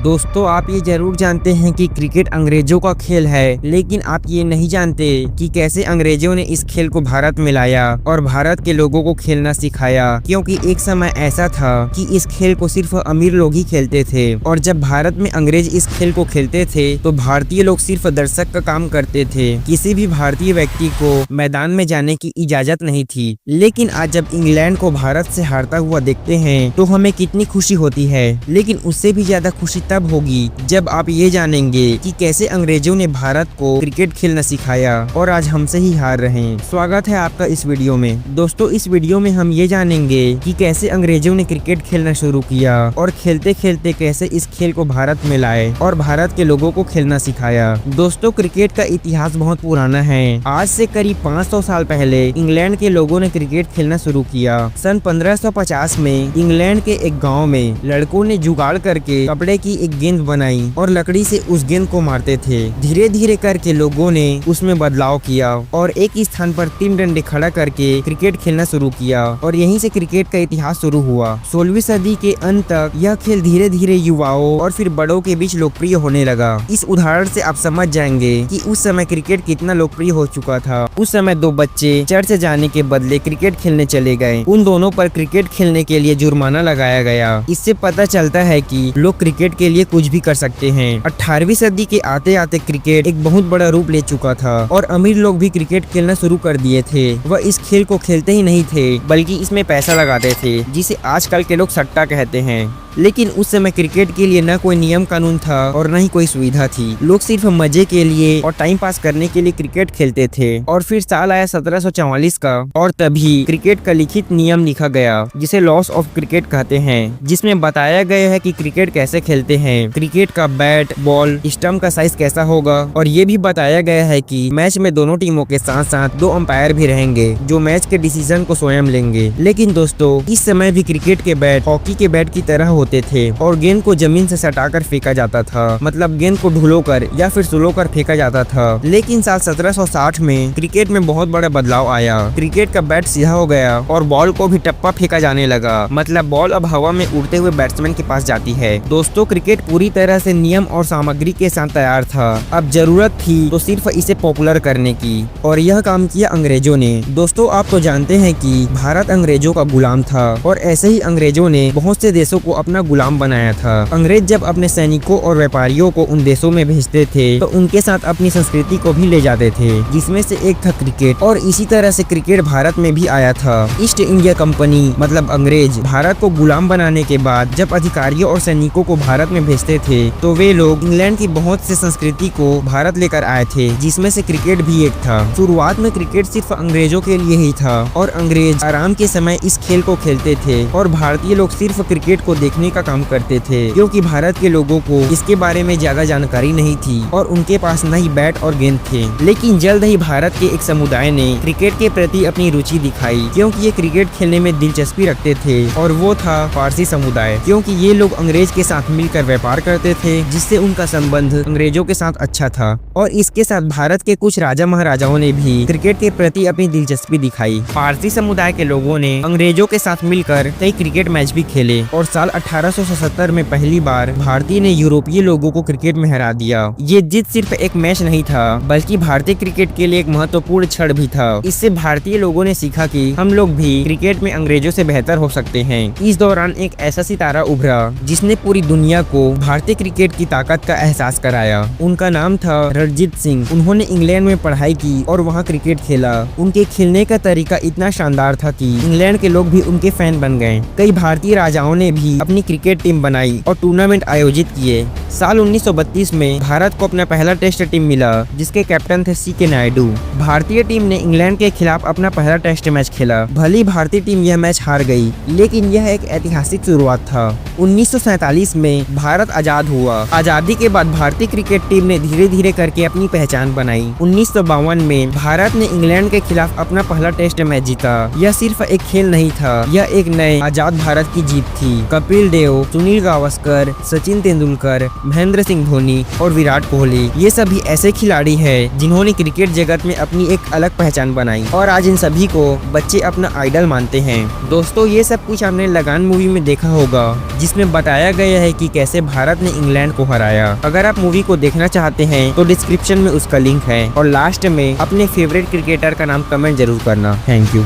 दोस्तों, आप ये जरूर जानते हैं कि क्रिकेट अंग्रेजों का खेल है, लेकिन आप ये नहीं जानते कि कैसे अंग्रेजों ने इस खेल को भारत में लाया और भारत के लोगों को खेलना सिखाया। क्योंकि एक समय ऐसा था कि इस खेल को सिर्फ अमीर लोग ही खेलते थे और जब भारत में अंग्रेज इस खेल को खेलते थे तो भारतीय लोग सिर्फ दर्शक का काम करते थे। किसी भी भारतीय व्यक्ति को मैदान में जाने की इजाजत नहीं थी। लेकिन आज जब इंग्लैंड को भारत से हारता हुआ देखते हैं तो हमें कितनी खुशी होती है, लेकिन उससे भी ज्यादा खुशी तब होगी जब आप ये जानेंगे कि कैसे अंग्रेजों ने भारत को क्रिकेट खेलना सिखाया और आज हमसे ही हार रहे हैं। स्वागत है आपका इस वीडियो में। दोस्तों, इस वीडियो में हम ये जानेंगे कि कैसे अंग्रेजों ने क्रिकेट खेलना शुरू किया और खेलते खेलते कैसे इस खेल को भारत में लाए और भारत के लोगों को खेलना सिखाया। दोस्तों, क्रिकेट का इतिहास बहुत पुराना है। आज से करीब 500 साल पहले इंग्लैंड के लोगों ने क्रिकेट खेलना शुरू किया। सन 1550 में इंग्लैंड के एक गाँव में लड़कों ने जुगाड़ करके कपड़े की एक गेंद बनाई और लकड़ी से उस गेंद को मारते थे। धीरे धीरे करके लोगों ने उसमें बदलाव किया और एक ही स्थान पर 3 डंडे खड़ा करके क्रिकेट खेलना शुरू किया और यहीं से क्रिकेट का इतिहास शुरू हुआ। 16वीं सदी के अंत तक यह खेल धीरे धीरे युवाओं और फिर बड़ों के बीच लोकप्रिय होने लगा। इस उदाहरण से आप समझ जाएंगे कि उस समय क्रिकेट कितना लोकप्रिय हो चुका था। उस समय 2 बच्चे चर्च जाने के बदले क्रिकेट खेलने चले गए। उन दोनों पर क्रिकेट खेलने के लिए जुर्माना लगाया गया। इससे पता चलता है कि लोग क्रिकेट के लिए कुछ भी कर सकते हैं। 18वीं सदी के आते आते क्रिकेट एक बहुत बड़ा रूप ले चुका था और अमीर लोग भी क्रिकेट खेलना शुरू कर दिए थे। वह इस खेल को खेलते ही नहीं थे बल्कि इसमें पैसा लगाते थे, जिसे आजकल के लोग सट्टा कहते हैं। लेकिन उस समय क्रिकेट के लिए न कोई नियम कानून था और न ही कोई सुविधा थी। लोग सिर्फ मजे के लिए और टाइम पास करने के लिए क्रिकेट खेलते थे। और फिर साल आया 1744 का और तभी क्रिकेट का लिखित नियम लिखा गया, जिसे लॉस ऑफ क्रिकेट कहते हैं, जिसमें बताया गया है कि क्रिकेट कैसे खेलते हैं, क्रिकेट का बैट, बॉल, स्टंप का साइज कैसा होगा और ये भी बताया गया है कि मैच में दोनों टीमों के साथ साथ 2 अंपायर भी रहेंगे जो मैच के डिसीजन को स्वयं लेंगे। लेकिन दोस्तों, इस समय भी क्रिकेट के बैट हॉकी के बैट की तरह होते थे और गेंद को जमीन से सटाकर फेंका जाता था, मतलब गेंद को ढुलोकर या फिर सुलोकर फेंका जाता था। लेकिन साल 1760 में क्रिकेट में बहुत बड़ा बदलाव आया। क्रिकेट का बैट सीधा हो गया और बॉल को भी टप्पा फेंका जाने लगा, मतलब बॉल अब हवा में उड़ते हुए बैट्समैन के पास जाती है। दोस्तों, क्रिकेट पूरी तरह से नियम और सामग्री के साथ तैयार था। अब जरूरत थी तो सिर्फ इसे पॉपुलर करने की, और यह काम किया अंग्रेजों ने। दोस्तों, आप तो जानते हैं कि भारत अंग्रेजों का गुलाम था और ऐसे ही अंग्रेजों ने बहुत से देशों को अपना गुलाम बनाया था। अंग्रेज जब अपने सैनिकों और व्यापारियों को उन देशों में भेजते थे तो उनके साथ अपनी संस्कृति को भी ले जाते थे, जिसमें से एक था क्रिकेट। और इसी तरह से क्रिकेट भारत में भी आया था। ईस्ट इंडिया कंपनी मतलब अंग्रेज भारत को गुलाम बनाने के बाद जब अधिकारियों और सैनिकों को भारत में भेजते थे तो वे लोग इंग्लैंड की बहुत से संस्कृति को भारत लेकर आए थे, जिसमें से क्रिकेट भी एक था। शुरुआत में क्रिकेट सिर्फ अंग्रेजों के लिए ही था और अंग्रेज आराम के समय इस खेल को खेलते थे और भारतीय लोग सिर्फ क्रिकेट को देखने का काम करते थे, क्योंकि भारत के लोगों को इसके बारे में ज्यादा जानकारी नहीं थी और उनके पास न ही बैट और गेंद थे। लेकिन जल्द ही भारत के एक समुदाय ने क्रिकेट के प्रति अपनी रुचि दिखाई, क्योंकि ये क्रिकेट खेलने में दिलचस्पी रखते थे, और वो था फारसी समुदाय। क्योंकि ये लोग अंग्रेज के साथ मिलकर व्यापार करते थे, जिससे उनका संबंध अंग्रेजों के साथ अच्छा था। और इसके साथ भारत के कुछ राजा महाराजाओं ने भी क्रिकेट के प्रति अपनी दिलचस्पी दिखाई। फारसी समुदाय के लोगों ने अंग्रेजों के साथ मिलकर कई क्रिकेट मैच भी खेले और साल 1877 में पहली बार भारतीय ने यूरोपीय लोगों को क्रिकेट में हरा दिया। ये जीत सिर्फ एक मैच नहीं था, बल्कि भारतीय क्रिकेट के लिए एक महत्वपूर्ण क्षण भी था। इससे भारतीय लोगों ने सीखा कि हम लोग भी क्रिकेट में अंग्रेजों से बेहतर हो सकते हैं। इस दौरान एक ऐसा सितारा उभरा जिसने पूरी दुनिया को भारतीय क्रिकेट की ताकत का एहसास कराया। उनका नाम था रणजीत सिंह। उन्होंने इंग्लैंड में पढ़ाई की और वहाँ क्रिकेट खेला। उनके खेलने का तरीका इतना शानदार था कि इंग्लैंड के लोग भी उनके फैन बन गए। कई भारतीय राजाओं ने भी अपनी क्रिकेट टीम बनाई और टूर्नामेंट आयोजित किए। साल 1932 में भारत को अपना पहला टेस्ट टीम मिला, जिसके कैप्टन थे C.K. नायडू। भारतीय टीम ने इंग्लैंड के खिलाफ अपना पहला टेस्ट मैच खेला। भली भारतीय टीम यह मैच हार गई, लेकिन यह एक ऐतिहासिक शुरुआत था। 1947 में भारत आजाद हुआ। आजादी के बाद भारतीय क्रिकेट टीम ने धीरे धीरे करके अपनी पहचान बनाई। 1952 में भारत ने इंग्लैंड के खिलाफ अपना पहला टेस्ट मैच जीता। यह सिर्फ एक खेल नहीं था, यह एक नए आजाद भारत की जीत थी। कपिल देव, सुनील गावस्कर, सचिन तेंदुलकर महेंद्र सिंह धोनी और विराट कोहली, ये सभी ऐसे खिलाड़ी हैं जिन्होंने क्रिकेट जगत में अपनी एक अलग पहचान बनाई और आज इन सभी को बच्चे अपना आइडल मानते हैं। दोस्तों, ये सब कुछ आपने लगान मूवी में देखा होगा, जिसमें बताया गया है कि कैसे भारत ने इंग्लैंड को हराया। अगर आप मूवी को देखना चाहते हैं तो डिस्क्रिप्शन में उसका लिंक है और लास्ट में अपने फेवरेट क्रिकेटर का नाम कमेंट जरूर करना। Thank you.